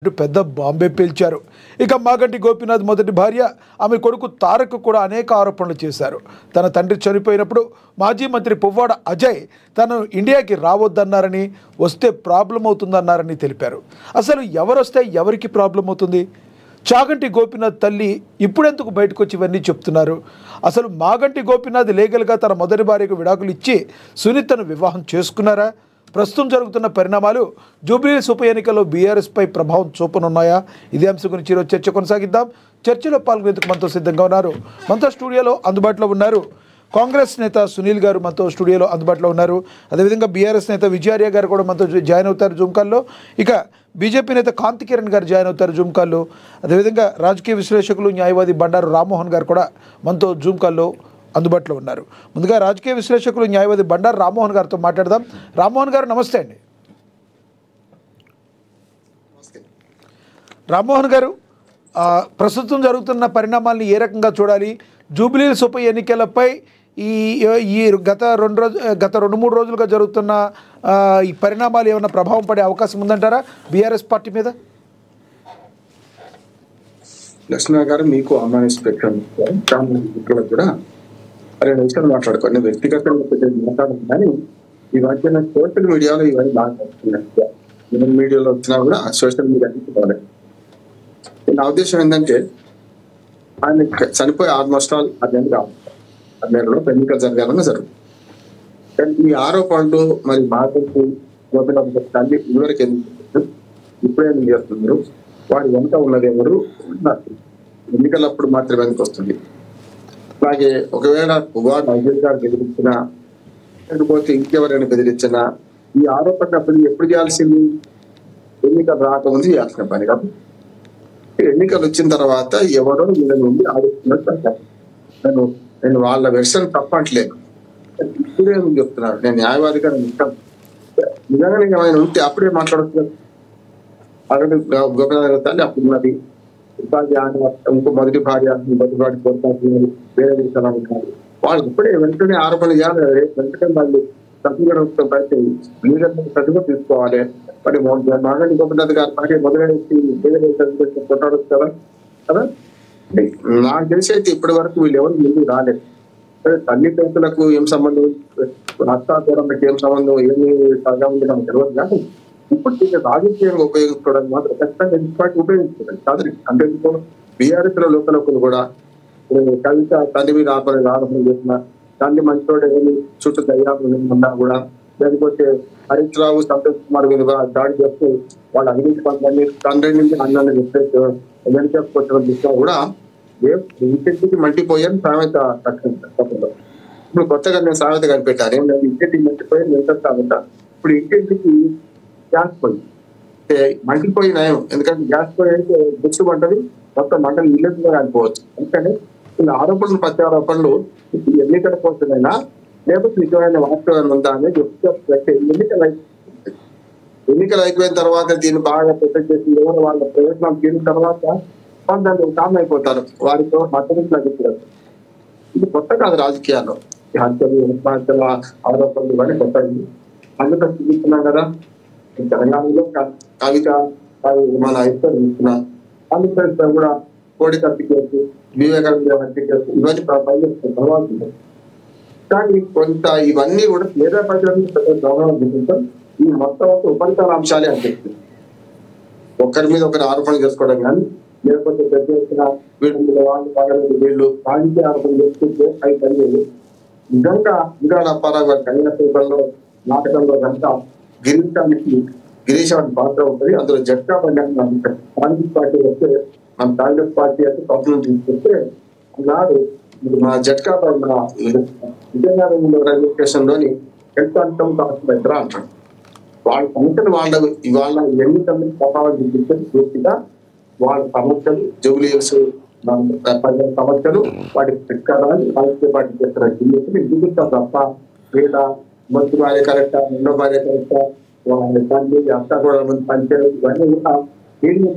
పెద్ద బాంబే పేల్చారు. ఇక మాగంటి గోపీనాథ్ మొదటి భార్య ఆమె కొడుకు తారక్ కూడా అనేక ఆరోపణలు చేశారు. తన తండ్రి చనిపోయినప్పుడు మాజీ మంత్రి పువ్వాడ అజయ్ తను ఇండియాకి రావద్దన్నారని, వస్తే ప్రాబ్లం అవుతుందన్నారని తెలిపారు. అసలు ఎవరొస్తే ఎవరికి ప్రాబ్లం అవుతుంది? చాగంటి గోపీనాథ్ తల్లి ఇప్పుడెందుకు బయటకు వచ్చి ఇవన్నీ చెప్తున్నారు? అసలు మాగంటి గోపీనాథ్ లీగల్గా తన మొదటి భార్యకు విడాకులు ఇచ్చి సునీతను వివాహం చేసుకున్నారా? ప్రస్తుతం జరుగుతున్న పరిణామాలు జూబ్లీహిల్స్ ఉప ఎన్నికల్లో బీఆర్ఎస్పై ప్రభావం చూపనున్నాయా? ఇదే అంశం గురించి ఈరోజు చర్చ కొనసాగిద్దాం. చర్చలో పాల్గొనేందుకు మనతో సిద్ధంగా ఉన్నారు, మనతో స్టూడియోలో అందుబాటులో ఉన్నారు కాంగ్రెస్ నేత సునీల్ గారు, మనతో స్టూడియోలో అందుబాటులో ఉన్నారు. అదేవిధంగా బీఆర్ఎస్ నేత విజయార్య గారు కూడా మనతో జాయిన్ అవుతారు జూమ్ కాల్లో. ఇక బీజేపీ నేత కాంతి కిరణ్ గారు జాయిన్ అవుతారు జూమ్ కాల్లో. అదేవిధంగా రాజకీయ విశ్లేషకులు న్యాయవాది బండారు రామ్మోహన్ గారు కూడా మనతో జూమ్ కాల్లో అందుబాటులో ఉన్నారు. ముందుగా రాజకీయ విశ్లేషకులు న్యాయవాది బండారు రామ్మోహన్ గారితో మాట్లాడదాం. రామ్మోహన్ గారు నమస్తే అండి. రామ్మోహన్ గారు, ప్రస్తుతం జరుగుతున్న పరిణామాలను ఏ రకంగా చూడాలి? జూబ్లీహిల్స్ ఉప ఎన్నికలపై ఈ గత 2-3 రోజులుగా జరుగుతున్న ఈ పరిణామాలు ఏమైనా ప్రభావం పడే అవకాశం ఉందంటారా బీఆర్ఎస్ పార్టీ మీద? లక్ష్మణ గారు, మీకు కూడా 2 నిమిషాలు మాట్లాడుకోండి. వ్యక్తిగతంగా మాట్లాడదు, కానీ ఈ మధ్యన సోషల్ మీడియాలో ఇవన్నీ బాగా వస్తున్నాయి. మీడియాలో వచ్చినా కూడా సోషల్ మీడియా పోలేదు. నా ఉద్దేశం ఏంటంటే, ఆయన చనిపోయి ఆల్మోస్ట్ ఆల్ 10 నెలలో ఎన్నికలు జరగాలని జరుగుతుంది. కానీ ఈ ఆరోపణలు మరి మాటలు తల్లి ఇదివరకు ఎందుకు ఇప్పుడేం చేస్తున్నారు, వారి వెంట ఉన్నది ఎవరు, ఎన్నికలప్పుడు మాత్రమే ఎందుకు వస్తుంది? అలాగే ఒకవేళ పువ్వాడు అజయ్ గారు బెదిరించినా, లేకపోతే ఇంకెవరైనా బెదిరించినా, ఈ ఆరోపణ ఎప్పుడు చేయాల్సింది? ఎన్నికలు రాకముందు చేయాల్సిన పని కాదు. ఎన్నికలు వచ్చిన తర్వాత ఎవరో వీళ్ళ నుండి ఆలోచిస్తున్నట్టు నేను వాళ్ళ వెర్షన్ తప్పట్లేదు, ఇప్పుడే చెప్తున్నాను. నేను న్యాయవాదిగా నిజంగా ఏమైనా ఉంటే అప్పుడే మాట్లాడుతున్నాను. అక్కడ గోపీనాథ్ తల్లి అప్పుడు ఉన్నది, ఇంకో మొదటి భార్య వేరే విషయాలు కాదు. వాళ్ళు ఇప్పుడే వెంటనే ఆరోపణ చేయాలి. వెంటనే వాళ్ళు సర్టిఫికేట్ తీసుకోవాలి. మరి మాగంటి గోపీనాథ్ గారి భార్య మొదలైన కొట్టాడచ్చు కదా. నాకు తెలిసి అయితే ఇప్పటి వరకు వీళ్ళు ఎవరు ముందు రాలేదు. తల్లి తండ్రులకు ఏం సంబంధం, హస్తాచారాలకు ఏం సంబంధం, ఏమి సగా ఉంది నాకు తెలియదు. కానీ ఇప్పుడు రాజకీయంగా ఉపయోగించుకోవడానికి మాత్రం ఖచ్చితంగా ఎన్నికపాటి ఉపయోగించుకోవాలి. కాదు అంటే బీఆర్ఎస్ లో లోకలకు కూడా కవిత తల్లి మీద ఆరోపణ చేసిన, తల్లి మంచోడే చుట్టూ దయ్యాలు ఉన్నా కూడా, లేకపోతే హరీష్ రావు, సంతోష్ కుమార్ మీద దాడి చేస్తూ వాళ్ళు అవినీతి పనులని తండ్రి నుంచి అన్నాన్ని చెప్పేసి వెనుకొచ్చిన దృష్ట్యా కూడా ఇంటికి మంటిపోయాను సామెత తక్కువ. ఇప్పుడు కొత్తగా నేను సామెత కనిపెట్టాను, నేను ఇంటికి మంటిపోయాను ఎంత సామెత. ఇప్పుడు ఇంటికి గ్యాస్ పోయి మంటిపోయి నయం, ఎందుకంటే గ్యాస్ పోయి అయితే గుర్తు మంటది, మొత్తం మంటలు ఇల్లు కానిపోవచ్చు. అందుకని ఇలా ఆరోపణలు ప్రత్యారోపణలు ఎన్నికల కోసమైనా లేకపోతే నిజమైన వాస్తవాన్ని ఉందా అనేది ఎన్నికలు అయిపోయిన తర్వాత దీన్ని బాగా ప్రొటెక్ట్ చేసి ఎవరు వాళ్ళ ప్రయోజనాలు తీరిన తర్వాత దాన్ని కామ్ అయిపోతారు, వారితో మద్దతు లభిస్తారు. ఇది కొత్త కాదు రాజకీయాల్లో. ఈ హత్యలు, ఆత్మహత్యల ఆరోపణలు ఇవన్నీ కొత్తది. అందుకని చూపిస్తున్నాం కదా, తెలంగాణలో కవిత మన ఇస్తారు చూస్తున్నాం. ఆంధ్రప్రదేశ్ లో కూడా కోడి కత్తి కేసు, వివేకానంద హత్య కేసు, ఇవన్నీ పనిచేస్తున్నారు. కానీ కొంత ఇవన్నీ కూడా పేద ప్రజలకు పెద్ద గౌరవం చూపించాం. ఈ మొత్తం ఉపరితల అంశాలే అనిపిస్తుంది. ఒకరి మీద ఒకరి ఆరోపణ చేసుకోవడం కానీ, లేకపోతే పెద్ద ఎత్తున వీళ్ళు రాజకీయ ఆరోపణ చేసుకుంటే అవి పనిచేయదు. నిజంగా విరాళ అప్పారావు గారి కళ్యాణ పేపర్లో నాటకంలో కనుక గిరీష్ వారి పాత్ర ఉంటుంది. అందులో జట్కా బండి కాంగ్రెస్ పార్టీ వస్తే మన కాంగ్రెస్ పార్టీ అయితే స్వప్నం తీసుకొస్తే నాడు మా జట్కా విజయనగరం రైల్వే స్టేషన్ లోని హెల్త్ అంతం దగ్గర అంటాడు. వాళ్ళ సమస్యలు ఇవాళ ఎన్నికలు ప్రభావం చూపిస్తే పూర్తిగా వాళ్ళ సమస్యలు, జూబ్లీహిల్స్ ప్రజల సమస్యలు, వాటి పరిష్కారాలు రాజకీయ పార్టీ చేస్తున్న చూపిస్తాం తప్ప లేదా మొదటి భార్య కరెక్టా, రెండో భార్య కరెక్టా, వాళ్ళ తల్లి అంతా కూడా పంచాయతీ ఇవన్నీ కూడా వీళ్ళు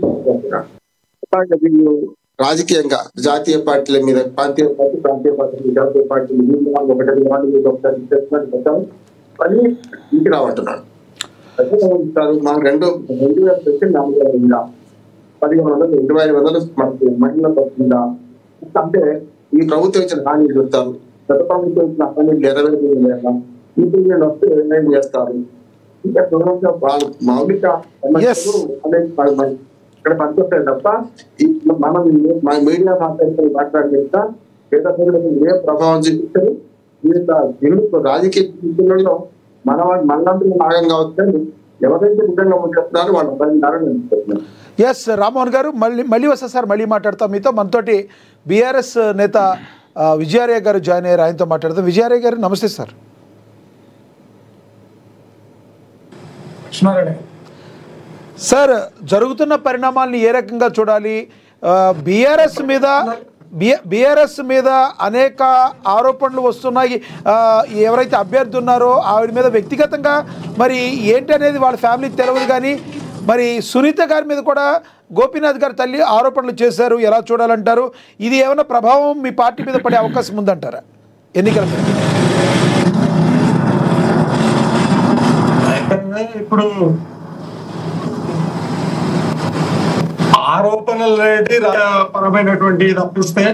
రాజకీయంగా జాతీయ పార్టీల మీద ప్రాంతీయ పార్టీలు జాతీయ పార్టీలు అన్ని ఇంటికి రావంటున్నాడు. మాకు 2000 నాలుగు 1500, 2500 మనకి మహిళలకు వస్తుందా అంటే ఈ ప్రభుత్వం ఇచ్చిన హామీలు చెప్తారు, గత ప్రభుత్వం ఇచ్చిన హామీలు నెరవేర్చలేదా, ఈ పిల్లలు వస్తే ఏం చేస్తారు, ఇంకా దూరంగా వాళ్ళు మౌలిక సమస్యలు అనేక ఇక్కడ పనికొస్తాయి తప్ప మనం మీడియా మాట్లాడితే పేద ప్రజలకు ఏ ప్రభావం చూపిస్తారు. వీళ్ళ రాజకీయ స్థితులలో మనందరూ భాగంగా వస్తే ఎవరైతే నిజంగా చెప్తున్నారో వాళ్ళు అభిప్రాయాలు. ఎస్ రామ్మోహన్ గారు, మళ్ళీ వస్తా సార్, మళ్ళీ మాట్లాడతాం మీతో. మనతోటి బీఆర్ఎస్ నేత విజయారయ్య గారు జాయిన్ అయ్యారు, ఆయనతో మాట్లాడతాం. విజయారయ్య గారు నమస్తే సార్. సార్, జరుగుతున్న పరిణామాలను ఏ రకంగా చూడాలి? బీఆర్ఎస్ మీద అనేక ఆరోపణలు వస్తున్నాయి. ఎవరైతే అభ్యర్థి ఉన్నారో ఆవిడ మీద వ్యక్తిగతంగా మరి ఏంటి అనేది వాళ్ళ ఫ్యామిలీకి తెలియదు, కానీ మరి సునీత గారి మీద కూడా గోపీనాథ్ గారి తల్లి ఆరోపణలు చేశారు. ఎలా చూడాలంటారు? ఇది ఏమైనా ప్రభావం మీ పార్టీ మీద పడే అవకాశం ఉందంటారా ఎన్నికల మీద? ఇప్పుడు ఆరోపణలు పరమైనటువంటి తప్పిస్తే